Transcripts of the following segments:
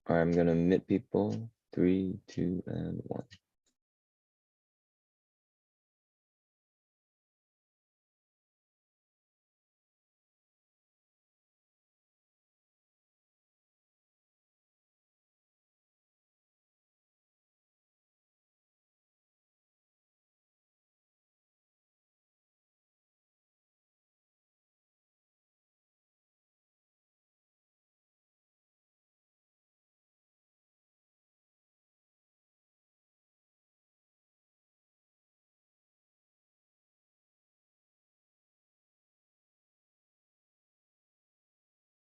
All right, I'm gonna meet people. 3, 2, and 1.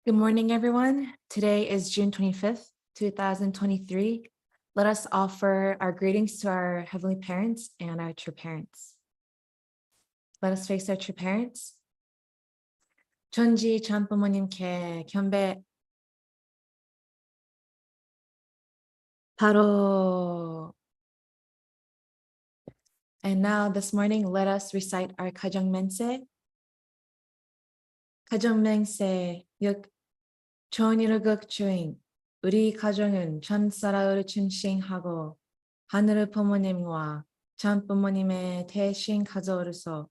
Good morning, everyone. Today is June 25th, 2023. Let us offer our greetings to our Heavenly Parents and our true parents. Let us face our true parents. 전지 전 부모님께 경배. 바로. And now this morning, let us recite our 가정맹세. 가정맹세 6. 좋은이르극 주인. 우리 가정은 전사라를 충신하고 하늘의 부모님과 전 부모님의 대신 가져오르소.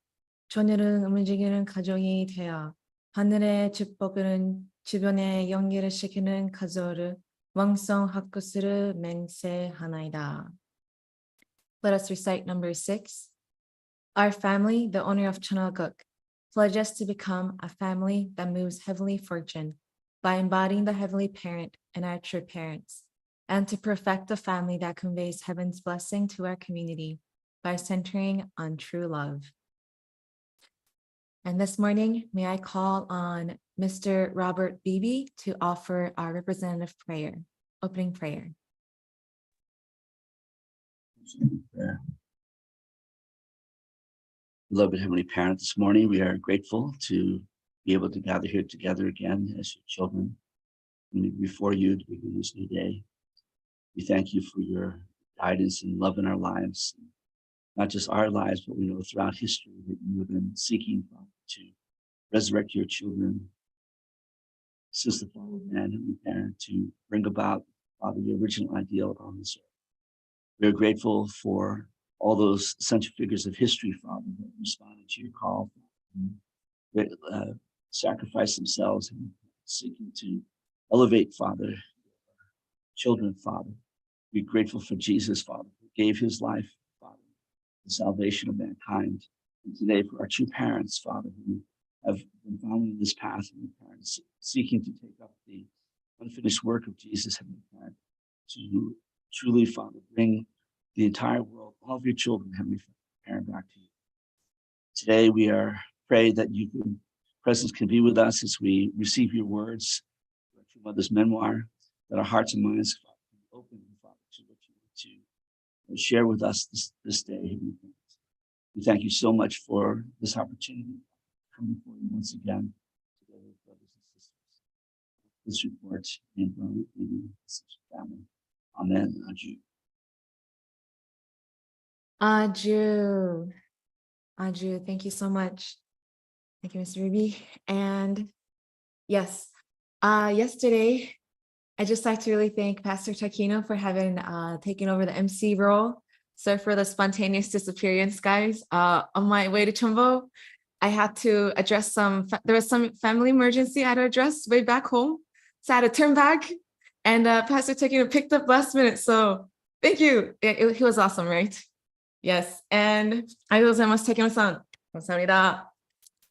전일은 움직이는 가정이 되어 하늘의 축복은 주변에 연기를 시키는 가정을 왕성할 것을 맹세하나이다. Let us recite number 6. Our family, the owner of Chanaguk, pledges to become a family that moves heavenly fortune by embodying the heavenly parent and our true parents, and to perfect a family that conveys heaven's blessing to our community by centering on true love. And this morning, may I call on Mr. Robert Beebe to offer our representative prayer, opening prayer. Beloved Heavenly Parent, this morning we are grateful to be able to gather here together again as your children and before you to begin this new day. We thank you for your guidance and love in our lives, not just our lives, but we know throughout history that you have been seeking, Father, to resurrect your children since the fall of man, Heavenly Parent, to bring about, Father, the original ideal on this earth. We are grateful for all those central figures of history, Father, that responded to your call, that sacrificed themselves and seeking to elevate, Father, children, Father. We're grateful for Jesus, Father, who gave his life, Father, the salvation of mankind. And today for our true parents, Father, who have been following this path, and parents seeking to take up the unfinished work of Jesus, Heavenly Parent, to truly, Father, bring the entire world, all of your children, Heavenly Parent, back to you. Today we are pray that your presence can be with us as we receive your words, your mother's memoir, that our hearts and minds, Father, can be open, Father, to what you want to share with us this day, Heavenly Parent. We thank you so much for this opportunity to come before you once again, together with brothers and sisters. This report and family. Amen. Adieu. Adieu. Adieu. Thank you so much. Thank you, Mr. Ruby. And yes, yesterday, I just like to really thank Pastor Takino for having taken over the MC role. Sorry for the spontaneous disappearance, guys. On my way to Chumbo, I had to address there was some family emergency I had to address way back home. So I had to turn back, and Pastor Takino picked up last minute. So thank you. He was awesome, right? Yes. And arigatou gozaimasu, Takino-san. 감사합니다.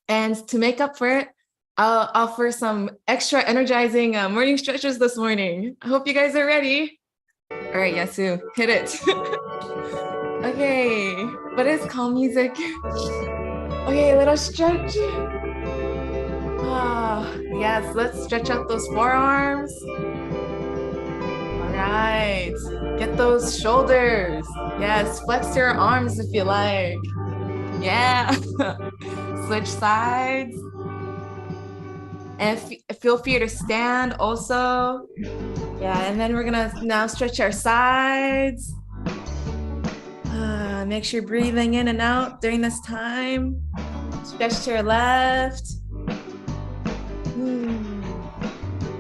And to make up for it, I'll offer some extra energizing morning stretches this morning. I hope you guys are ready. All right, Yasu, hit it. Okay, but it's calm music. Okay, little stretch. Yes, let's stretch out those forearms. All right, get those shoulders. Yes, flex your arms if you like. Yeah, switch sides. And feel free to stand also. Yeah, and then we're gonna now stretch our sides. Make sure you're breathing in and out during this time. Stretch to your left.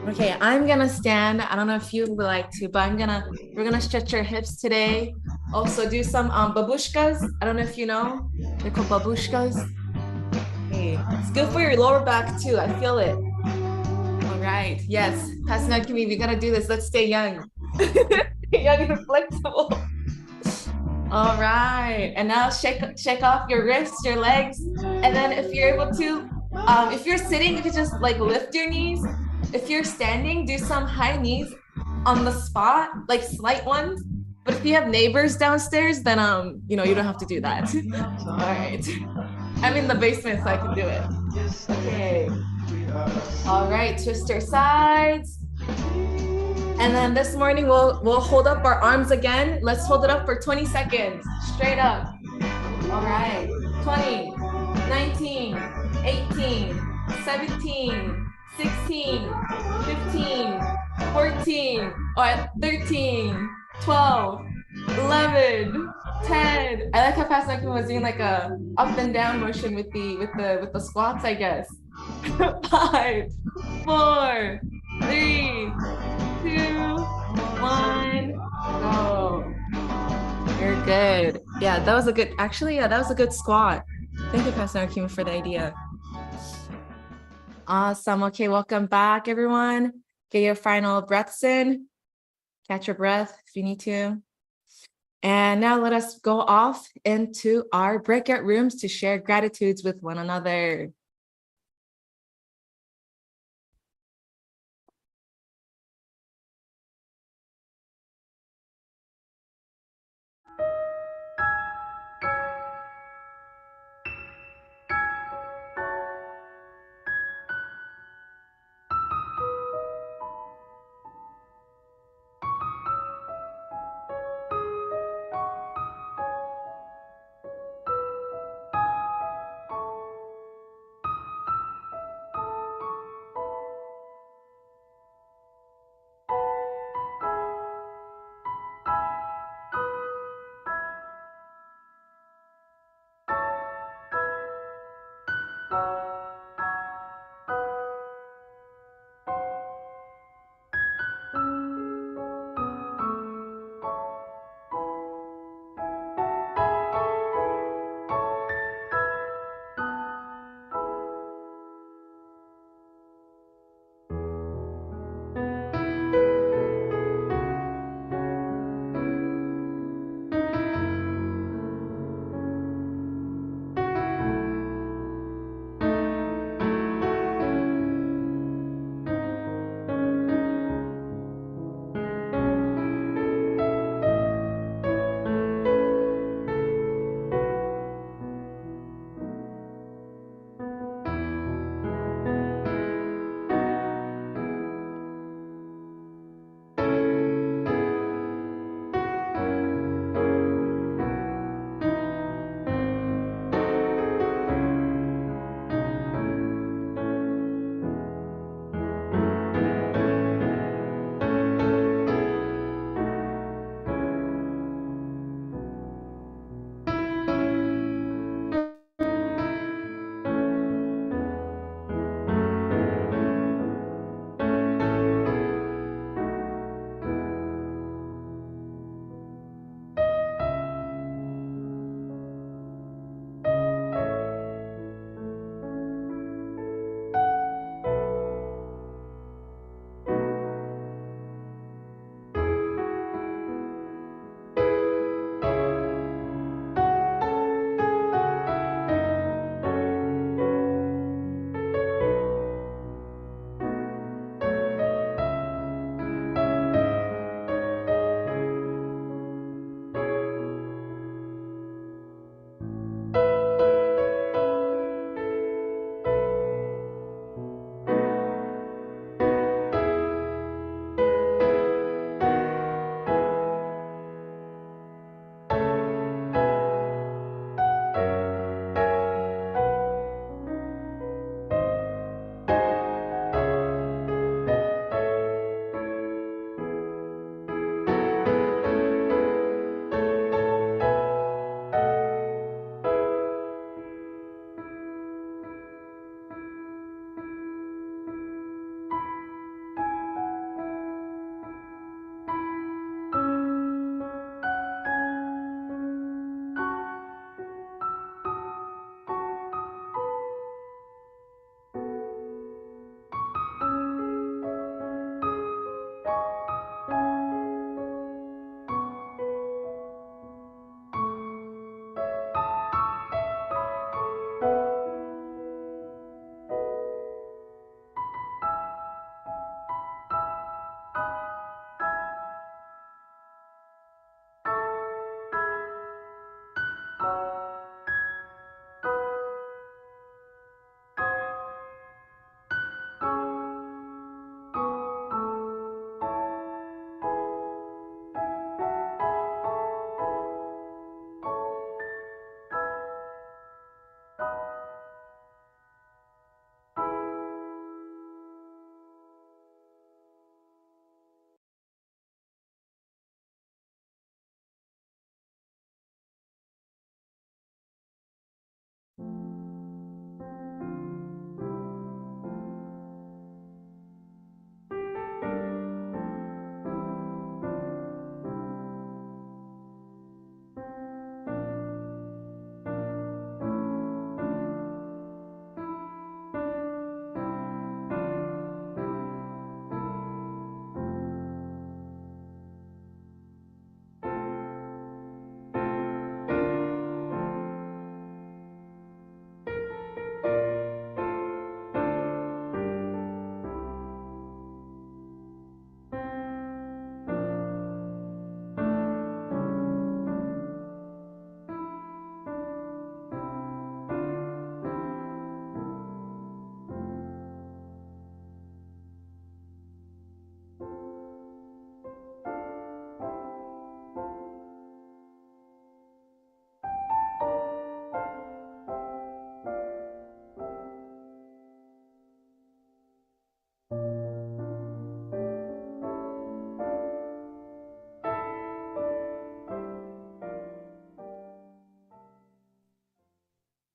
We're Okay, I'm gonna stand. I don't know if you would like to, but we're gonna stretch your hips today. Also do some babushkas. I don't know if you know. They're called babushkas. Hey, it's good for your lower back too. I feel it. All right. Yes. Pastor Kimmy, we gotta do this. Let's stay young. Young and flexible. All right. And now shake off your wrists, your legs. And then if you're able to, if you're sitting, you could just like lift your knees. If you're standing, do some high knees on the spot, like slight ones. But if you have neighbors downstairs, then you know, you don't have to do that. All right. I'm in the basement, so I can do it. Okay. All right, twist your sides. And then this morning we'll hold up our arms again. Let's hold it up for 20 seconds. Straight up. All right. 20, 19, 18, 17, 16, 15, 14, all right, 13, 12, 11, 10. I like how Pastor Kim was doing like a up and down motion with the squats, I guess. 5, 4, 3, 2, 1, go. You're good. Yeah, that was a good, actually, yeah, that was a good squat. Thank you, Pastor Kim, for the idea. Awesome. Okay, welcome back, everyone. Get your final breaths in. Catch your breath if you need to. And now let us go off into our breakout rooms to share gratitudes with one another.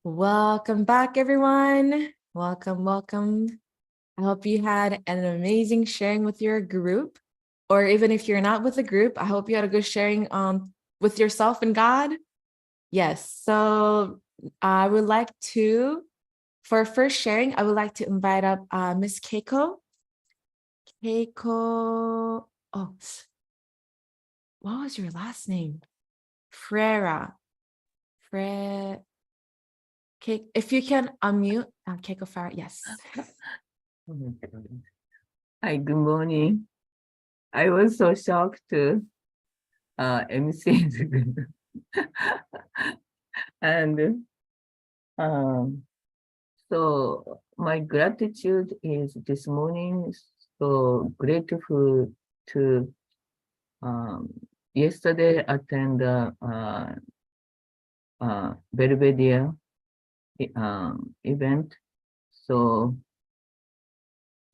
Welcome back, everyone. Welcome, welcome. I hope you had an amazing sharing with your group, or even if you're not with a group, I hope you had a good sharing with yourself and God. Yes, so I would like to, for first sharing, I would like to invite up Miss Keiko. Keiko, oh, what was your last name? Frera. If you can unmute, Keiko Farah, yes. Oh my God. Hi, good morning. I was so shocked to MC and so my gratitude is this morning. So grateful to yesterday attend the Belvedere event. So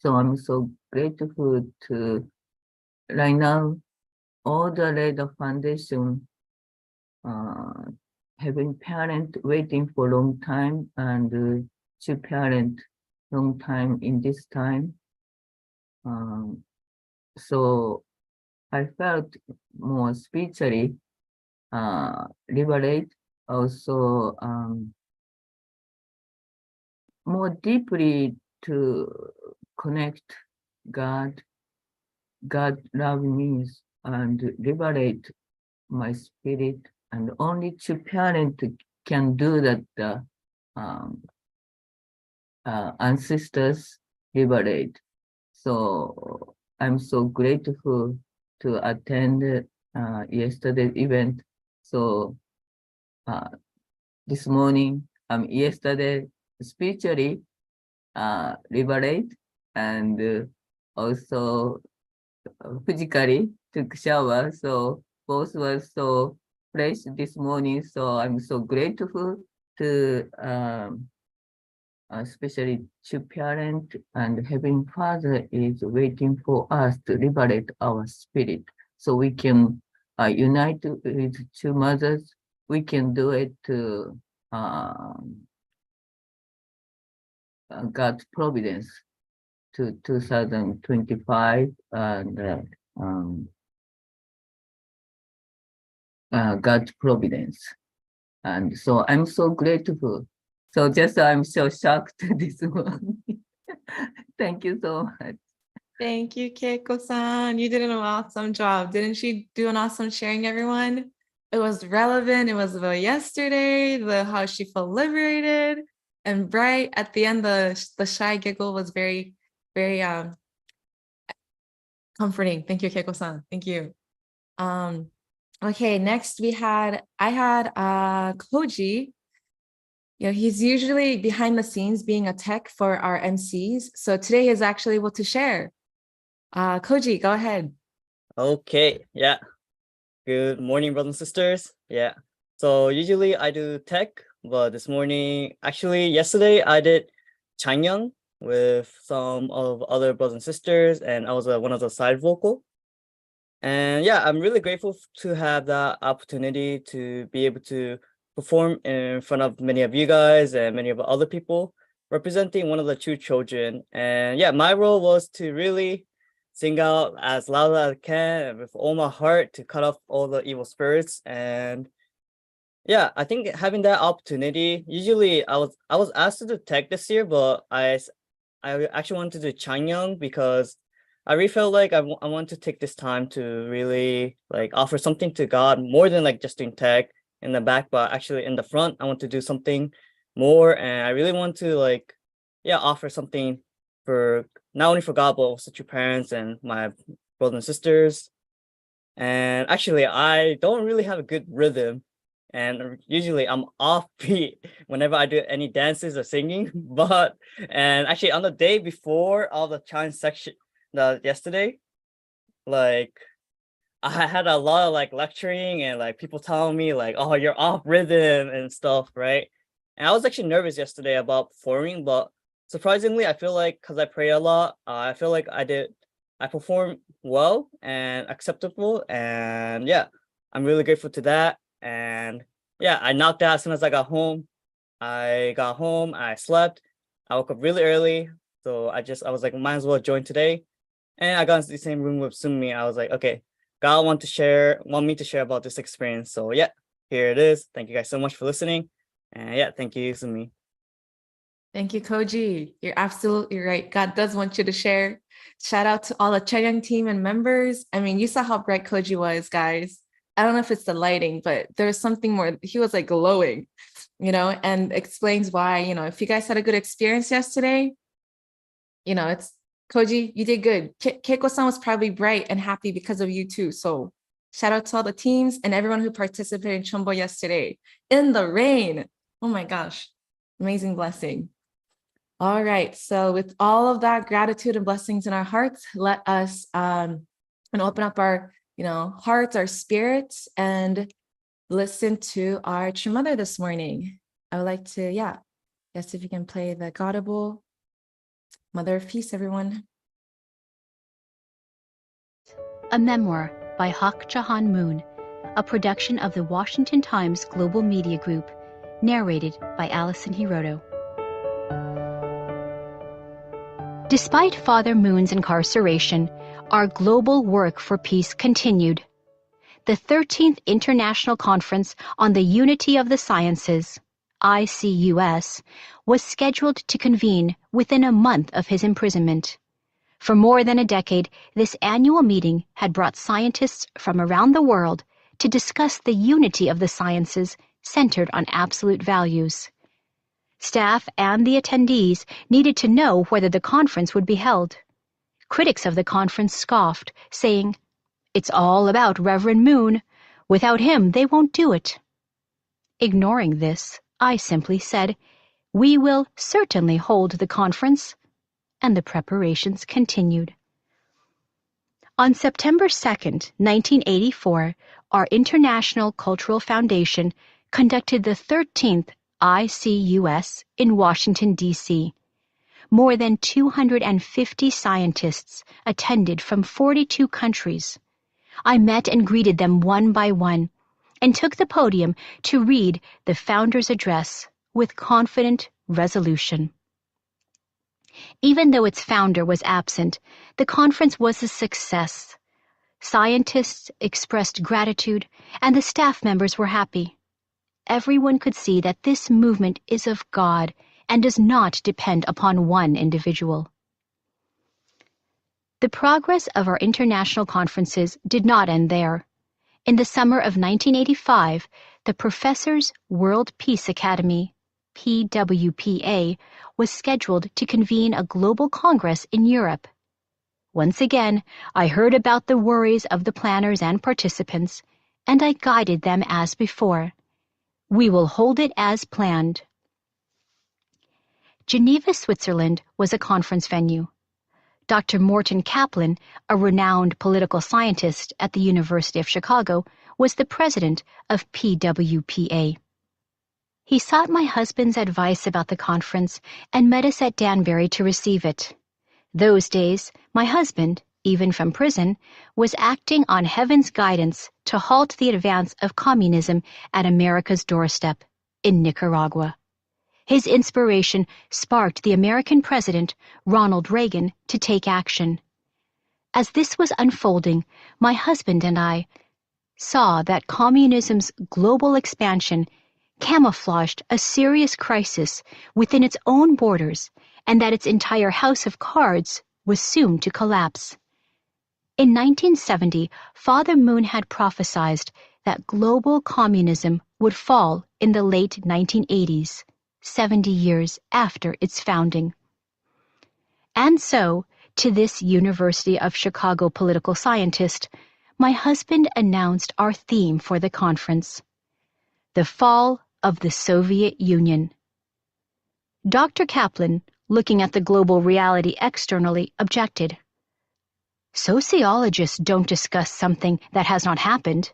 I'm so grateful to right now all the Radar Foundation having parent waiting for a long time and two parent long time in this time. So I felt more spiritually liberate, also more deeply to connect God love me and liberate my spirit, and only two parents can do that. Ancestors liberate. So I'm so grateful to attend yesterday's event. So this morning, yesterday spiritually liberate, and also physically took shower. So both were so fresh this morning. So I'm so grateful to especially to parent and having father is waiting for us to liberate our spirit. So we can unite with two mothers. We can do it to God's providence to 2025 and God's providence. And so I'm so grateful. So just I'm so shocked this morning. Thank you so much. Thank you, Keiko-san. You did an awesome job. Didn't she do an awesome sharing, everyone? It was relevant. It was about yesterday, how she felt liberated and bright. At the end, the shy giggle was very, very comforting. Thank you, Keiko-san. Thank you. Okay, next I had Koji. You know, he's usually behind the scenes being a tech for our MCs. So today he's actually able to share. Koji, go ahead. Okay, yeah. Good morning, brothers and sisters. Yeah. So usually I do tech, but this morning, actually yesterday I did Changyang with some of other brothers and sisters, and I was one of the side vocal. And yeah, I'm really grateful to have that opportunity to be able to perform in front of many of you guys and many of the other people representing one of the two children. And yeah, my role was to really sing out as loud as I can and with all my heart to cut off all the evil spirits. And yeah, I think having that opportunity, usually I was asked to do tech this year, but I actually wanted to do Changyang because I really felt like I want to take this time to really like offer something to God more than like just doing tech in the back, but actually in the front, I want to do something more. And I really want to like, yeah, offer something for not only for God, but also to parents and my brothers and sisters. And actually, I don't really have a good rhythm. And usually I'm offbeat whenever I do any dances or singing. And actually on the day before all the challenge section, yesterday, like I had a lot of like lecturing and like people telling me like, oh, you're off rhythm and stuff, right? And I was actually nervous yesterday about performing, but surprisingly, I feel like because I pray a lot, I feel like I performed well and acceptable. And yeah, I'm really grateful to that. And yeah, I knocked out as soon as I got home. I slept. I woke up really early. So I was like, might as well join today. And I got into the same room with Sumi. I was like, okay, God want me to share about this experience. So yeah, here it is. Thank you guys so much for listening. And yeah, thank you, Sumi. Thank you, Koji. You're absolutely right. God does want you to share. Shout out to all the Chaeyoung team and members. I mean, you saw how bright Koji was, guys. I don't know if it's the lighting, but there's something more. He was like glowing, and explains why, if you guys had a good experience yesterday, it's Koji, you did good. Keiko-san was probably bright and happy because of you too. So shout out to all the teams and everyone who participated in Chumbo yesterday in the rain. Oh my gosh, amazing blessing. All right, so with all of that gratitude and blessings in our hearts, let us and open up our hearts, our spirits, and listen to our True Mother this morning. I would like to, yes, if you can play the Gaudible. Mother of Peace, everyone. A Memoir by Hak Jahan Moon, a production of the Washington Times Global Media Group, narrated by Allison Hiroto. Despite Father Moon's incarceration, our global work for peace continued. The 13th International Conference on the Unity of the Sciences, ICUS, was scheduled to convene within a month of his imprisonment. For more than a decade, this annual meeting had brought scientists from around the world to discuss the unity of the sciences centered on absolute values. Staff and the attendees needed to know whether the conference would be held. Critics of the conference scoffed, saying, "It's all about Reverend Moon. Without him, they won't do it." Ignoring this, I simply said, "We will certainly hold the conference," and the preparations continued. On September 2nd, 1984, our International Cultural Foundation conducted the 13th ICUS in Washington, D.C. More than 250 scientists attended from 42 countries. I met and greeted them one by one and took the podium to read the founder's address with confident resolution. Even though its founder was absent, the conference was a success. Scientists expressed gratitude, and the staff members were happy. Everyone could see that this movement is of God and does not depend upon one individual. The progress of our international conferences did not end there. In the summer of 1985, the Professors' World Peace Academy, PWPA, was scheduled to convene a global congress in Europe. Once again, I heard about the worries of the planners and participants, and I guided them as before. We will hold it as planned. Geneva, Switzerland was a conference venue. Dr. Morton Kaplan, a renowned political scientist at the University of Chicago, was the president of PWPA. He sought my husband's advice about the conference and met us at Danbury to receive it. Those days, my husband, even from prison, was acting on heaven's guidance to halt the advance of communism at America's doorstep, in Nicaragua. His inspiration sparked the American president, Ronald Reagan, to take action. As this was unfolding, my husband and I saw that communism's global expansion camouflaged a serious crisis within its own borders, and that its entire house of cards was soon to collapse. In 1970, Father Moon had prophesied that global communism would fall in the late 1980s, 70 years after its founding. And so, to this University of Chicago political scientist, my husband announced our theme for the conference: the fall of the Soviet Union. Dr. Kaplan, looking at the global reality externally, objected. Sociologists don't discuss something that has not happened.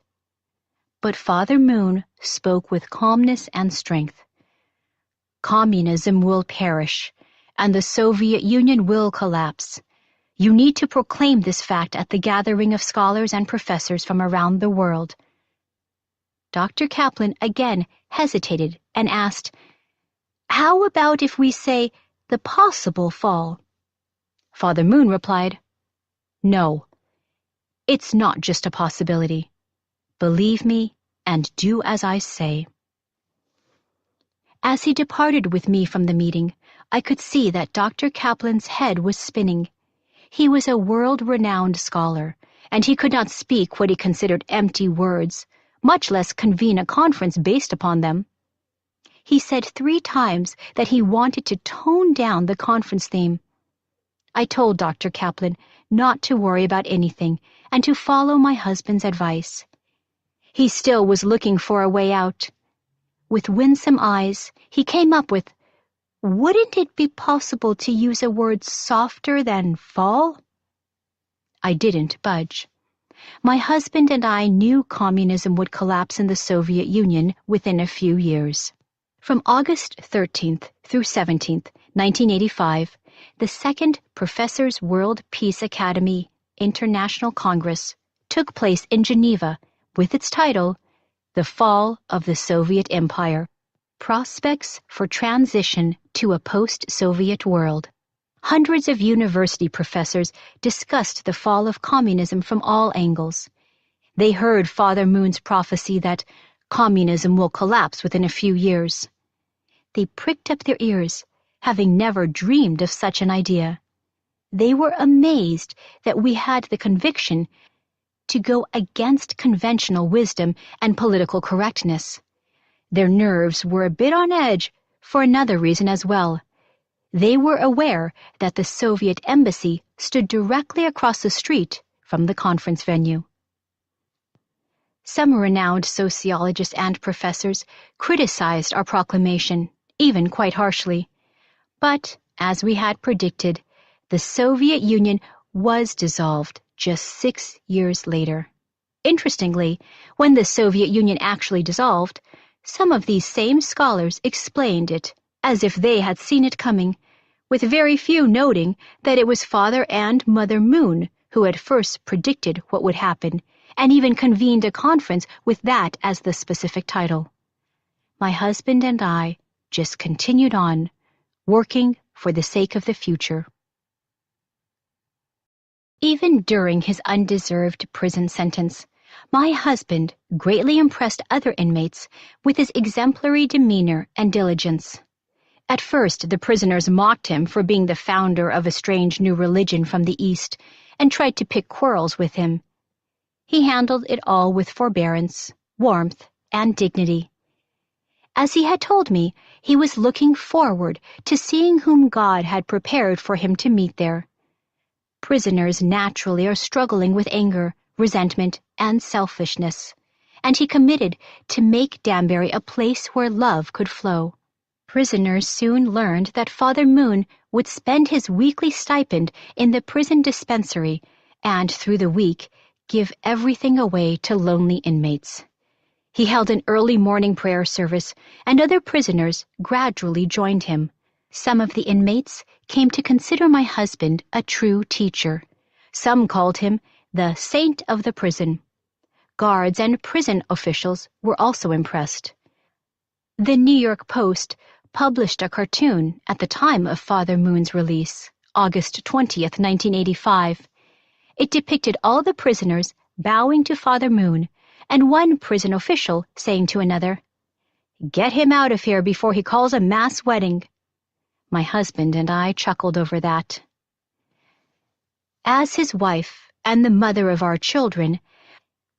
But Father Moon spoke with calmness and strength. Communism will perish, and the Soviet Union will collapse. You need to proclaim this fact at the gathering of scholars and professors from around the world." Dr. Kaplan again hesitated and asked, "How about if we say the possible fall?" Father Moon replied, "No, it's not just a possibility. Believe me and do as I say." As he departed with me from the meeting, I could see that Dr. Kaplan's head was spinning. He was a world-renowned scholar, and he could not speak what he considered empty words, much less convene a conference based upon them. He said 3 times that he wanted to tone down the conference theme. I told Dr. Kaplan not to worry about anything and to follow my husband's advice. He still was looking for a way out. With winsome eyes, he came up with, "Wouldn't it be possible to use a word softer than fall?" I didn't budge. My husband and I knew communism would collapse in the Soviet Union within a few years. From August 13th through 17th, 1985, the Second Professors World Peace Academy International Congress took place in Geneva with its title, "The Fall of the Soviet Empire: Prospects for Transition to a Post-Soviet World." Hundreds of university professors discussed the fall of communism from all angles. They heard Father Moon's prophecy that communism will collapse within a few years. They pricked up their ears, having never dreamed of such an idea. They were amazed that we had the conviction to go against conventional wisdom and political correctness. Their nerves were a bit on edge for another reason as well. They were aware that the Soviet embassy stood directly across the street from the conference venue. Some renowned sociologists and professors criticized our proclamation, even quite harshly. But, as we had predicted, the Soviet Union was dissolved just 6 years later. Interestingly, when the Soviet Union actually dissolved, some of these same scholars explained it as if they had seen it coming, with very few noting that it was Father and Mother Moon who had first predicted what would happen, and even convened a conference with that as the specific title. My husband and I just continued on, working for the sake of the future. Even during his undeserved prison sentence, my husband greatly impressed other inmates with his exemplary demeanor and diligence. At first, the prisoners mocked him for being the founder of a strange new religion from the East and tried to pick quarrels with him. He handled it all with forbearance, warmth, and dignity. As he had told me, he was looking forward to seeing whom God had prepared for him to meet there. Prisoners naturally are struggling with anger, resentment, and selfishness, and he committed to make Danbury a place where love could flow. Prisoners soon learned that Father Moon would spend his weekly stipend in the prison dispensary and, through the week, give everything away to lonely inmates. He held an early morning prayer service, and other prisoners gradually joined him. Some of the inmates came to consider my husband a true teacher. Some called him the saint of the prison. Guards and prison officials were also impressed. The New York Post published a cartoon at the time of Father Moon's release, August 20th, 1985. It depicted all the prisoners bowing to Father Moon, and one prison official saying to another, "Get him out of here before he calls a mass wedding." My husband and I chuckled over that. As his wife and the mother of our children,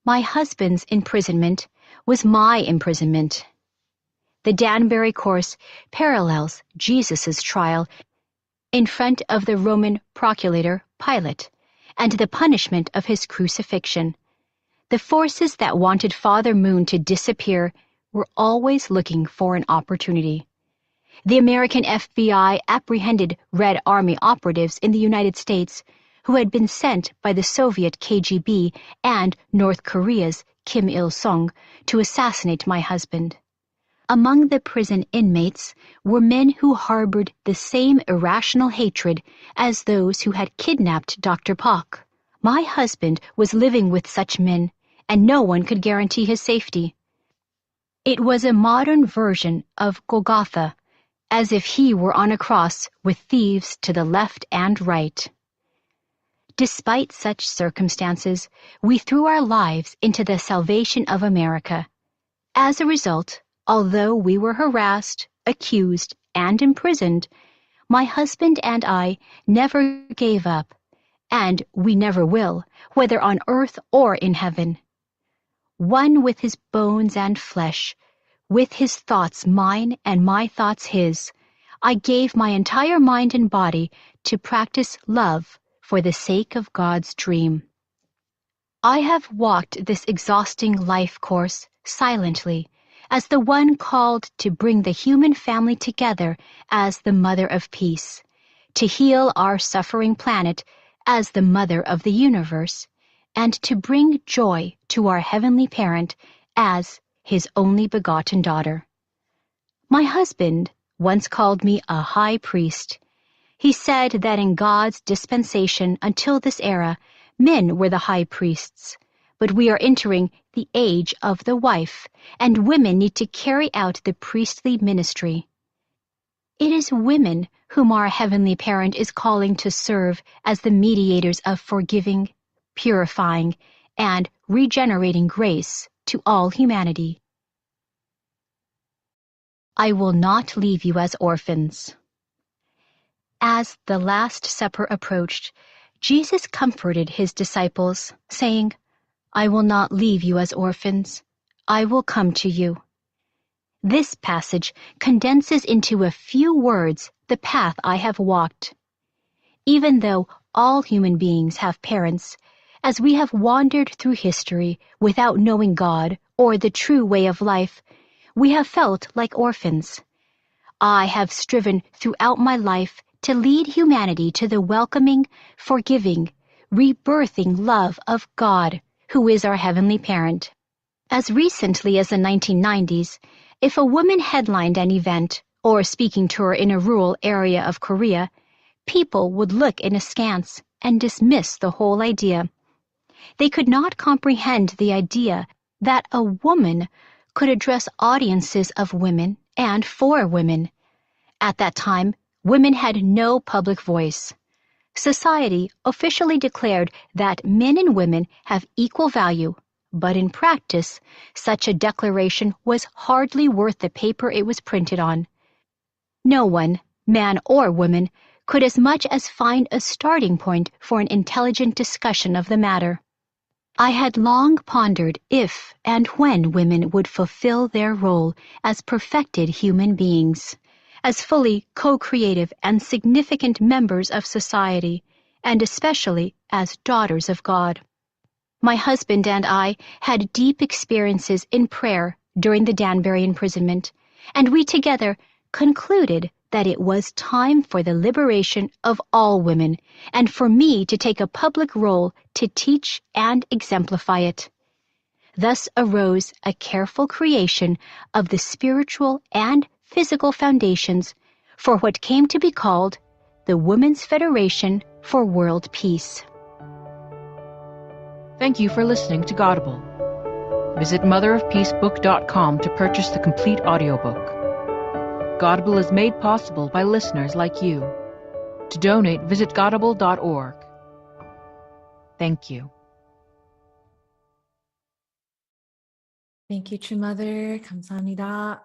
my husband's imprisonment was my imprisonment. The Danbury course parallels Jesus' trial in front of the Roman procurator Pilate and the punishment of his crucifixion. The forces that wanted Father Moon to disappear were always looking for an opportunity. The American FBI apprehended Red Army operatives in the United States who had been sent by the Soviet KGB and North Korea's Kim Il-sung to assassinate my husband. Among the prison inmates were men who harbored the same irrational hatred as those who had kidnapped Dr. Pak. My husband was living with such men, and no one could guarantee his safety. It was a modern version of Golgotha, as if he were on a cross with thieves to the left and right. Despite such circumstances, we threw our lives into the salvation of America. As a result, although we were harassed, accused, and imprisoned, my husband and I never gave up, and we never will, whether on earth or in heaven. One with his bones and flesh, with his thoughts mine and my thoughts his, I gave my entire mind and body to practice love for the sake of God's dream. I have walked this exhausting life course silently, as the one called to bring the human family together as the Mother of Peace, to heal our suffering planet as the Mother of the Universe, and to bring joy to our Heavenly Parent as His only begotten daughter. My husband once called me a high priest. He said that in God's dispensation until this era, men were the high priests, but we are entering the age of the wife, and women need to carry out the priestly ministry. It is women whom our Heavenly Parent is calling to serve as the mediators of forgiving, purifying, and regenerating grace to all humanity. I will not leave you as orphans. As the Last Supper approached, Jesus comforted his disciples, saying, I will not leave you as orphans. I will come to you. This passage condenses into a few words the path I have walked. Even though all human beings have parents, as we have wandered through history without knowing God or the true way of life, we have felt like orphans. I have striven throughout my life to lead humanity to the welcoming, forgiving, rebirthing love of God, who is our Heavenly Parent. As recently as the 1990s, if a woman headlined an event or speaking tour in a rural area of Korea, people would look in askance and dismiss the whole idea. They could not comprehend the idea that a woman could address audiences of women and for women. At that time, women had no public voice. Society officially declared that men and women have equal value, but in practice, such a declaration was hardly worth the paper it was printed on. No one, man or woman, could as much as find a starting point for an intelligent discussion of the matter. I had long pondered if and when women would fulfill their role as perfected human beings, as fully co-creative and significant members of society, and especially as daughters of God. My husband and I had deep experiences in prayer during the Danbury imprisonment, and we together concluded that it was time for the liberation of all women, and for me to take a public role to teach and exemplify it. Thus arose a careful creation of the spiritual and physical foundations for what came to be called the Women's Federation for World Peace. Thank you for listening to Godable. Visit motherofpeacebook.com to purchase the complete audiobook. Godable is made possible by listeners like you. To donate, visit godable.org. Thank you. Thank you, True Mother. 감사합니다.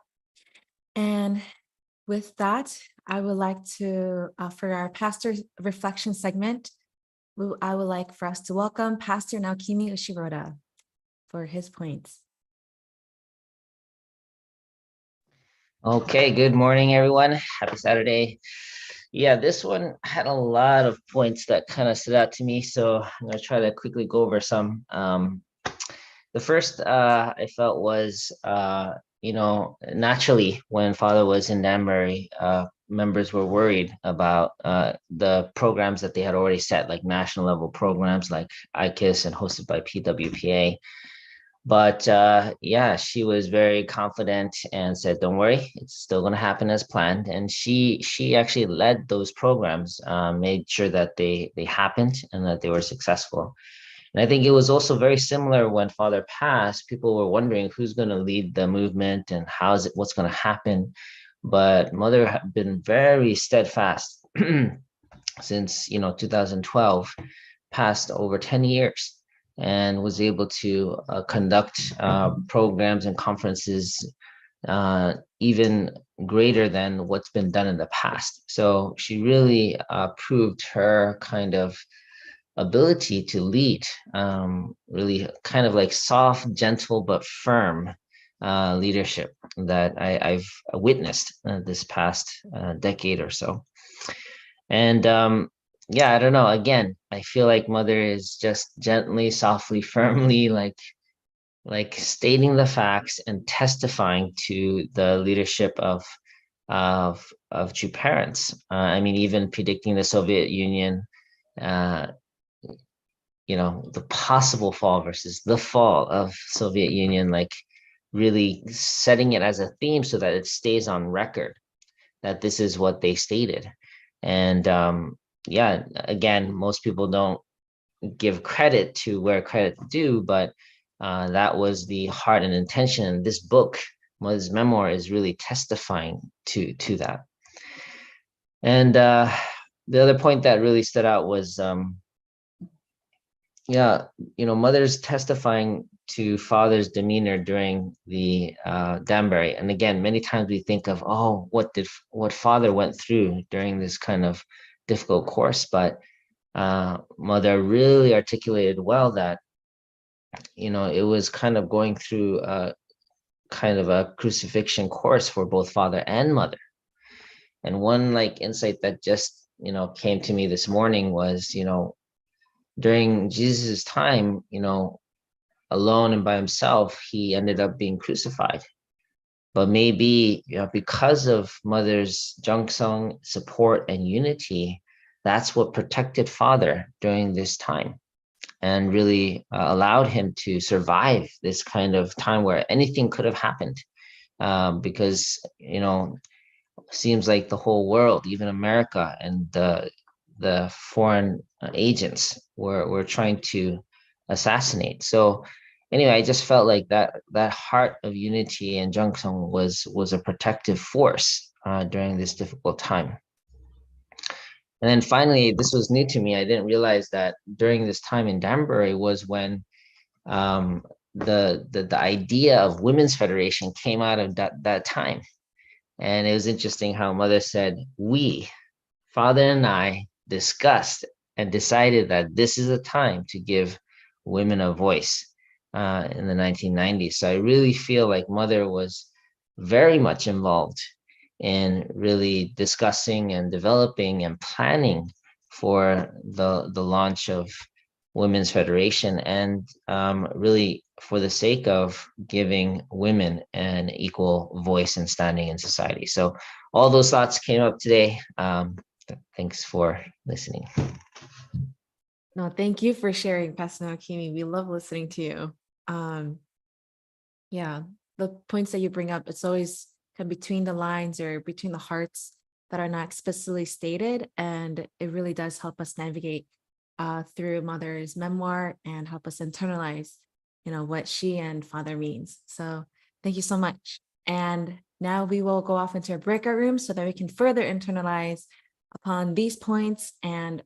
And with that, I would like to, for our pastor reflection segment, I would like for us to welcome Pastor Naokimi Ushiroda for his points. Okay, good morning, everyone. Happy Saturday. Yeah, this one had a lot of points that kind of stood out to me, so I'm going to try to quickly go over some. The first I felt was, naturally, when Father was in Danbury, members were worried about the programs that they had already set, like national level programs like ICIS and hosted by PWPA. But yeah, she was very confident and said, "Don't worry, it's still going to happen as planned." And she actually led those programs, made sure that they happened and that they were successful. And I think it was also very similar when Father passed. People were wondering who's going to lead the movement and what's going to happen. But Mother had been very steadfast since 2012, past over 10 years, and was able to conduct programs and conferences even greater than what's been done in the past. So she really proved her kind of ability to lead, really kind of like soft, gentle, but firm leadership that I've witnessed this past decade or so. And yeah, I don't know. Again, I feel like Mother is just gently, softly, firmly, like stating the facts and testifying to the leadership of true parents. I mean, even predicting the Soviet Union, uh, the possible fall versus the fall of Soviet Union, like really setting it as a theme so that it stays on record that this is what they stated. And yeah, again, most people don't give credit to where credit's due, but that was the heart and intention. And this book, Mother's Memoir, is really testifying to that. And the other point that really stood out was, yeah, Mother's testifying to Father's demeanor during the Danbury. And again, many times we think of, oh, what Father went through during this kind of difficult course, but Mother really articulated well that it was kind of going through a kind of a crucifixion course for both Father and Mother. And one like insight that just came to me this morning was, during Jesus's time, alone and by himself, he ended up being crucified. But maybe because of Mother's Jungsung support and unity, that's what protected Father during this time and really allowed him to survive this kind of time where anything could have happened. Because seems like the whole world, even America and the foreign agents were trying to assassinate. So anyway, I just felt like that heart of unity and Jungsung was a protective force during this difficult time. And then finally, this was new to me. I didn't realize that during this time in Danbury was when the idea of Women's Federation came out of that time. And it was interesting how Mother said, we, Father and I, discussed and decided that this is a time to give women a voice in the 1990s. So I really feel like Mother was very much involved in really discussing and developing and planning for the launch of Women's Federation, and really for the sake of giving women an equal voice and standing in society. So all those thoughts came up today. Thanks for listening. No, thank you for sharing, Pastor Naokimi. We love listening to you. Yeah, the points that you bring up, it's always kind of between the lines or between the hearts that are not explicitly stated. And it really does help us navigate through Mother's memoir and help us internalize, what she and Father means. So thank you so much. And now we will go off into a breakout room so that we can further internalize upon these points and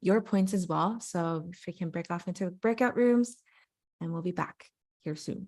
your points as well. So if we can break off into breakout rooms, and we'll be back here soon.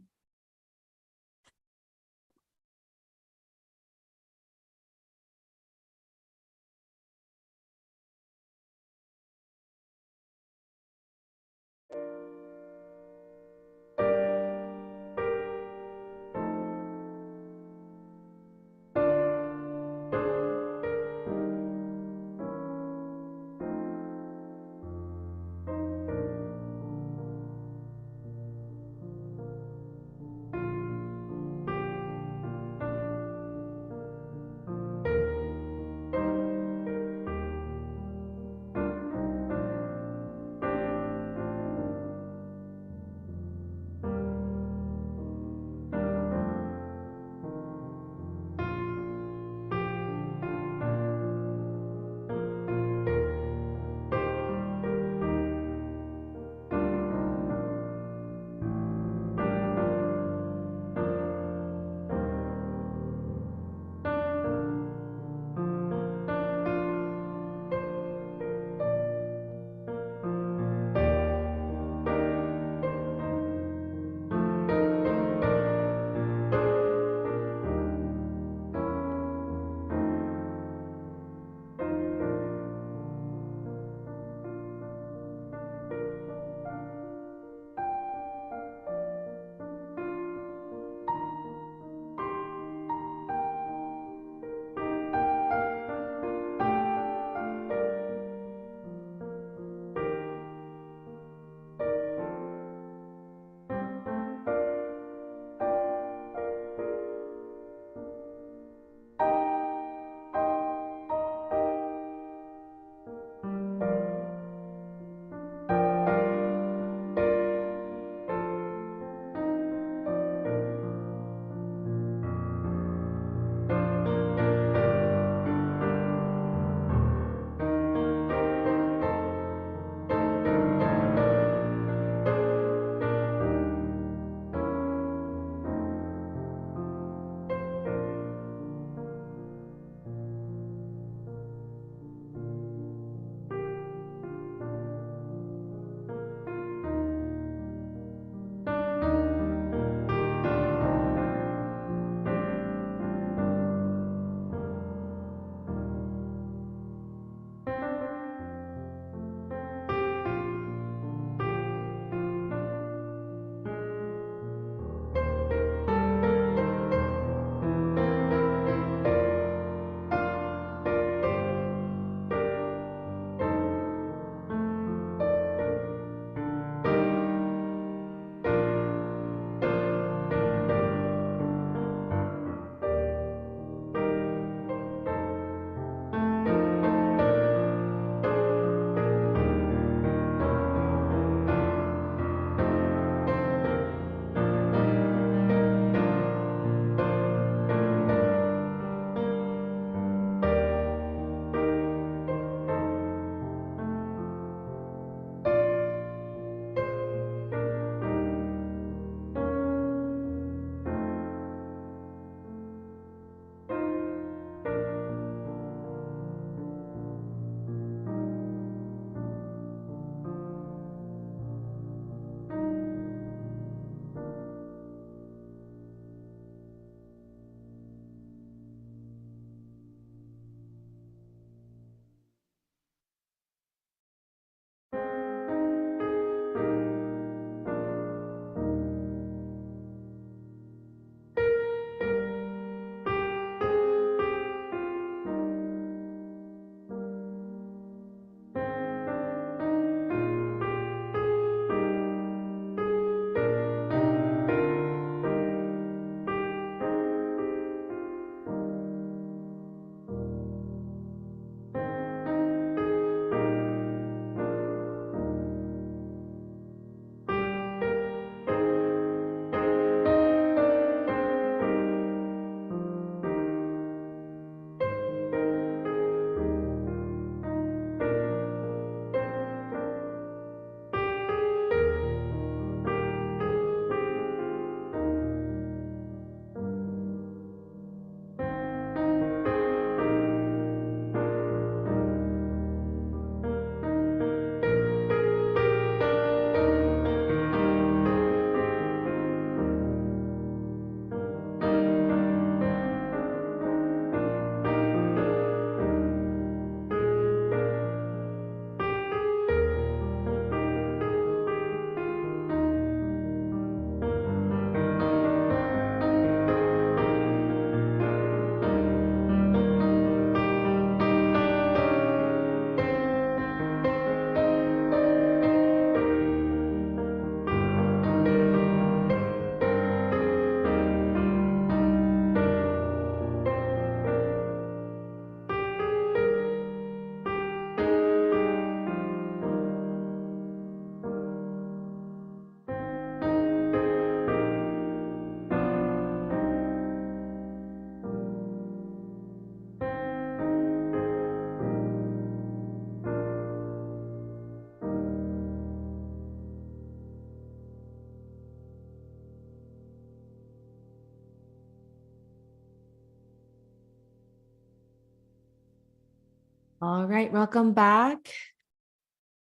All right, welcome back.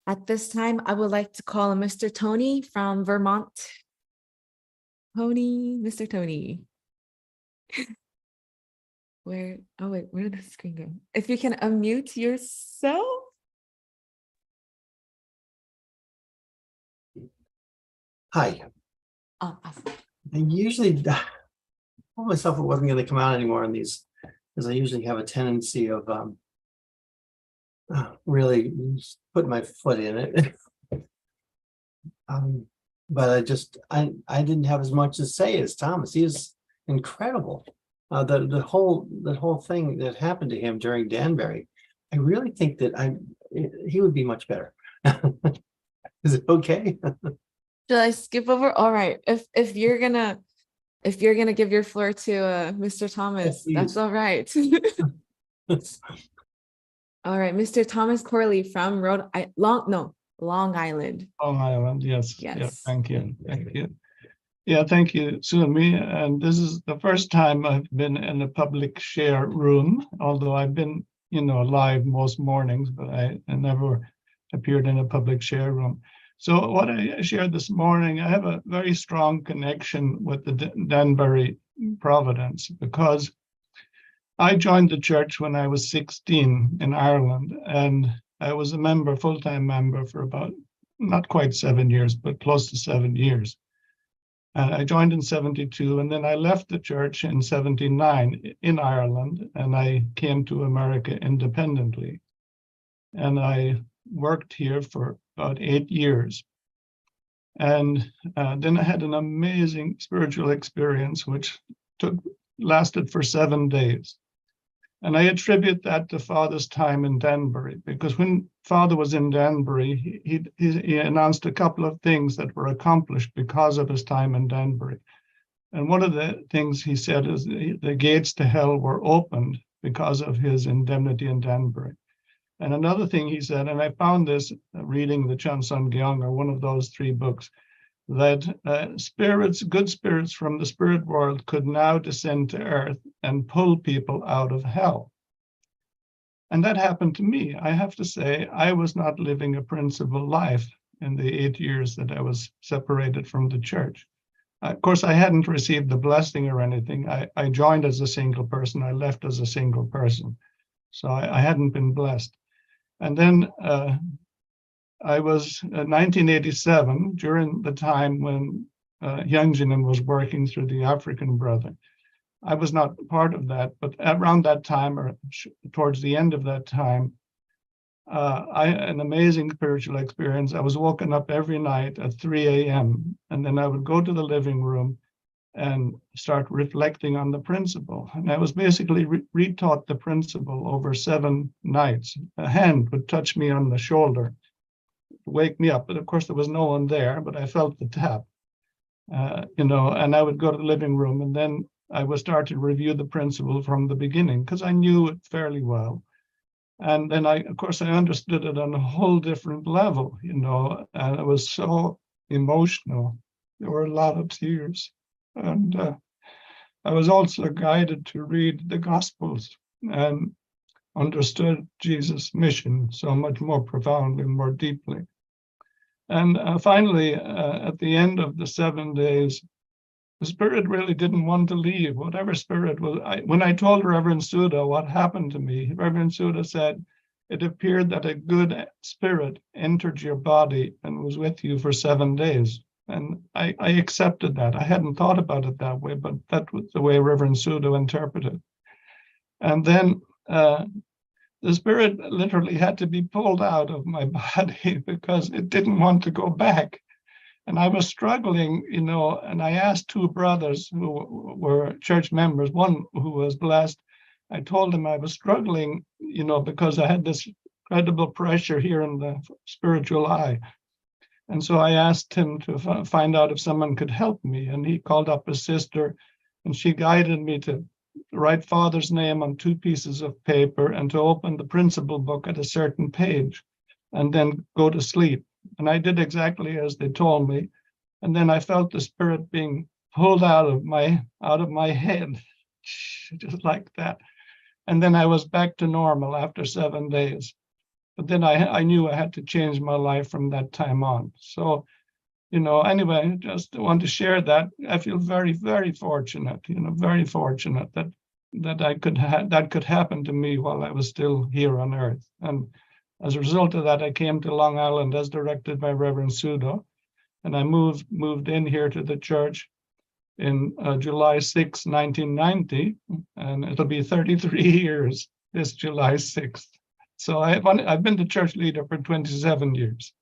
At this time, I would like to call on Mr. Tony from Vermont. Tony, Mr. Tony. Where, oh wait, where did the screen go? If you can unmute yourself. Hi. Oh, awesome. I usually told myself it wasn't going to come out anymore in these, because I usually have a tendency of really putting my foot in it. But I didn't have as much to say as Thomas. He is incredible. The whole thing that happened to him during Danbury, I really think that he would be much better. Is it okay? Should I skip over? All right. If you're gonna give your floor to Mr. Thomas, Yes, that's please. all right. All right, Mr. Thomas Corley from Long Island. Long Island, yes. Yeah, Yes. thank you. Thank you. Yeah, thank you, Sumi. And this is the first time I've been in a public share room, although I've been, live most mornings, but I never appeared in a public share room. So what I shared this morning, I have a very strong connection with the Danbury Providence, because I joined the church when I was 16 in Ireland, and I was a member, full-time member, for about not quite 7 years, but close to 7 years. And I joined in 72, and then I left the church in 79 in Ireland, and I came to America independently. And I worked here for about 8 years. And then I had an amazing spiritual experience, which lasted for 7 days. And I attribute that to Father's time in Danbury, because when Father was in Danbury, he announced a couple of things that were accomplished because of his time in Danbury. And one of the things he said is the gates to hell were opened because of his indemnity in Danbury. And another thing he said, and I found this reading the Chansonggyong, or one of those 3 books, that good spirits from the spirit world could now descend to earth and pull people out of hell. And that happened to me. I have to say, I was not living a principled life in the 8 years that I was separated from the church. Of course, I hadn't received the blessing or anything. I joined as a single person. I left as a single person. So I hadn't been blessed. And then I was 1987, during the time when Hyungjin was working through the African Brother. I was not part of that, but around that time, or towards the end of that time, an amazing spiritual experience. I was woken up every night at 3 a.m. and then I would go to the living room and start reflecting on the principle. And I was basically retaught the principle over 7 nights. A hand would touch me on the shoulder, wake me up, but of course there was no one there, but I felt the tap, and I would go to the living room, and then I would start to review the principle from the beginning, because I knew it fairly well. And then I understood it on a whole different level, and it was so emotional. There were a lot of tears. And I was also guided to read the Gospels and understood Jesus' mission so much more profoundly, more deeply. And finally, at the end of the 7 days, the spirit really didn't want to leave. Whatever spirit was, when I told Reverend Suda what happened to me, Reverend Suda said, it appeared that a good spirit entered your body and was with you for 7 days. And I accepted that. I hadn't thought about it that way, but that was the way Reverend Suda interpreted. And then the spirit literally had to be pulled out of my body because it didn't want to go back. And I was struggling, and I asked 2 brothers who were church members, one who was blessed. I told him I was struggling, because I had this incredible pressure here in the spiritual eye. And so I asked him to find out if someone could help me. And he called up his sister, and she guided me to write Father's name on 2 pieces of paper and to open the principle book at a certain page and then go to sleep. And I did exactly as they told me. And then I felt the spirit being pulled out of my head, just like that. And then I was back to normal after 7 days. But then I knew I had to change my life from that time on. So, anyway, just want to share that. I feel very, very fortunate, very fortunate that that could happen to me while I was still here on earth. And as a result of that, I came to Long Island as directed by Reverend Sudo. And I moved in here to the church in July 6, 1990, and it'll be 33 years this July 6th. So I've been the church leader for 27 years.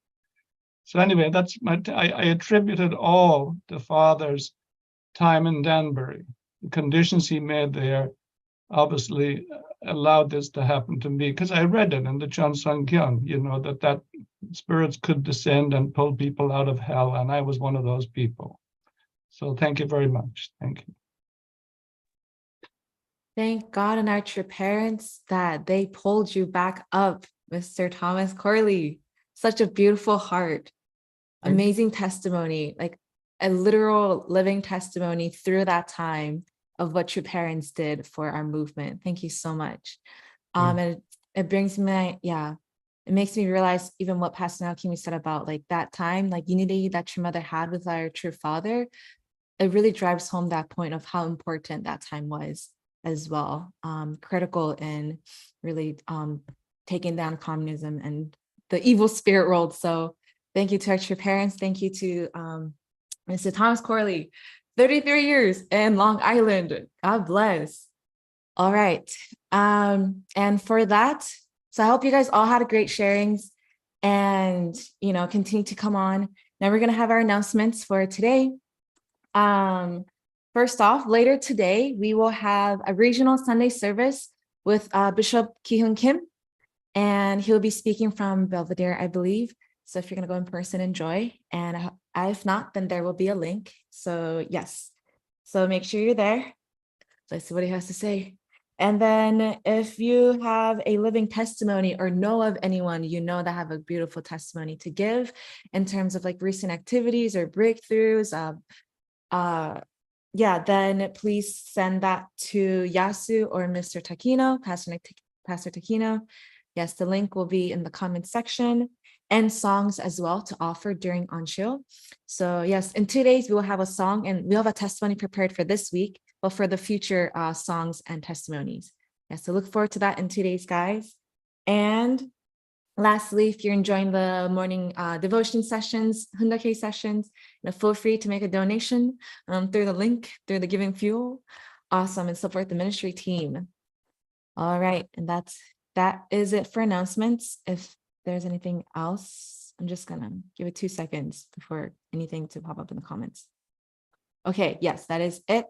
So anyway, that's I attributed all to Father's time in Danbury. The conditions he made there obviously allowed this to happen to me, because I read it in the Cheonsang Kyun, that spirits could descend and pull people out of hell, and I was one of those people. So thank you very much. Thank you. Thank God and our true parents that they pulled you back up, Mr. Thomas Corley. Such a beautiful heart. Amazing testimony, like a literal living testimony through that time of what your parents did for our movement. Thank you so much. And it brings me, it makes me realize even what Pastor Naokimi said about like that time, like unity that your mother had with our true father. It really drives home that point of how important that time was as well. Critical in really taking down communism and the evil spirit world. So thank you to our true parents. Thank you to Mr. Thomas Corley, 33 years in Long Island. God bless. All right. And for that, so I hope you guys all had great sharings and, continue to come on. Now we're going to have our announcements for today. First off, later today, we will have a regional Sunday service with Bishop Ki-Hoon Kim, and he'll be speaking from Belvedere, I believe. So if you're going to go in person, enjoy. And if not, then there will be a link. So yes, so make sure you're there. Let's see what he has to say. And then if you have a living testimony or know of anyone that have a beautiful testimony to give in terms of like recent activities or breakthroughs, then please send that to Yasu or Mr. Takino, Pastor Takino. Yes, the link will be in the comment section, and songs as well to offer during Onshio. So yes, in 2 days, we will have a song, and we have a testimony prepared for this week, but for the future songs and testimonies. Yes, so look forward to that in 2 days, guys. And lastly, if you're enjoying the morning devotion sessions, Hundake sessions, feel free to make a donation through the link, through the Giving Fuel. Awesome, and support the ministry team. All right, and that is it for announcements. If there's anything else, I'm just gonna give it 2 seconds before anything to pop up in the comments. Okay, yes, that is it.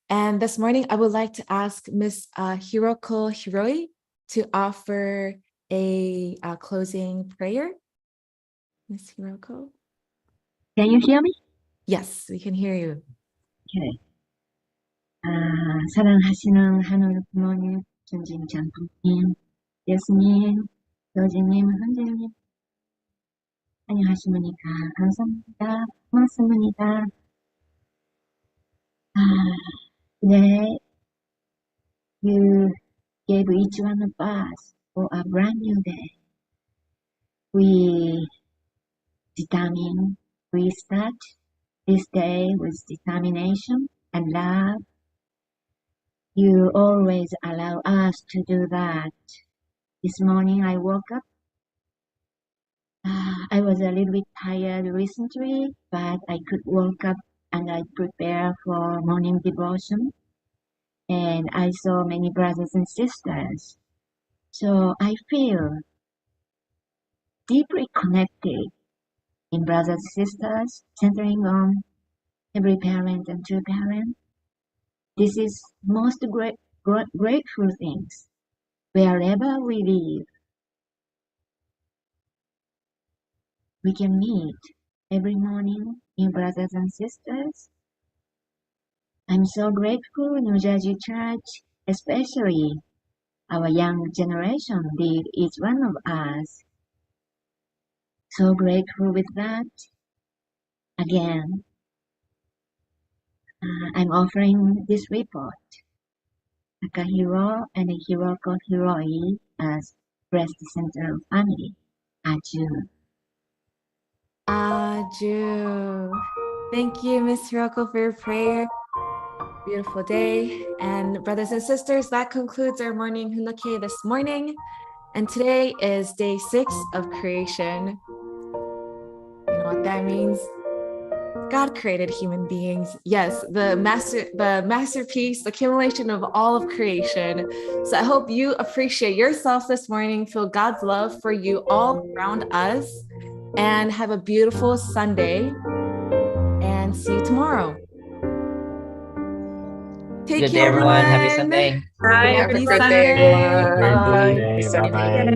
And this morning, I would like to ask Miss Hiroko Hiroi to offer a closing prayer. Miss Hiroko? Can you hear me? Yes, we can hear you. Okay. 사랑하시는 하늘 부모님, 존중 장군님, 예수님, 교주님, 헌재님, 안녕하십니까? 감사합니다. 고맙습니다. Today, you gave each one of us for a brand new day. We start this day with determination and love. You always allow us to do that. This morning I woke up. I was a little bit tired recently, but I could wake up and I prepare for morning devotion. And I saw many brothers and sisters. So I feel deeply connected in brothers and sisters, centering on every parent and true parent. This is most grateful things. Wherever we live, we can meet every morning in brothers and sisters. I'm so grateful New Jersey Church, especially our young generation did each one of us. So grateful with that. Again, I'm offering this report. like a hero and a hero called heroine as breast center of family. Aju. Aju. Thank you, Miss Hiroko, for your prayer. Beautiful day. And brothers and sisters, that concludes our morning Hunake this morning. And today is day 6 of creation. You know what that means? God created human beings. Yes, the masterpiece, the accumulation of all of creation. So I hope you appreciate yourself this morning, feel God's love for you all around us, and have a beautiful Sunday. And see you tomorrow. Take Good day, care, everyone. Happy everyone. Sunday. Happy Sunday. Bye. Bye-bye.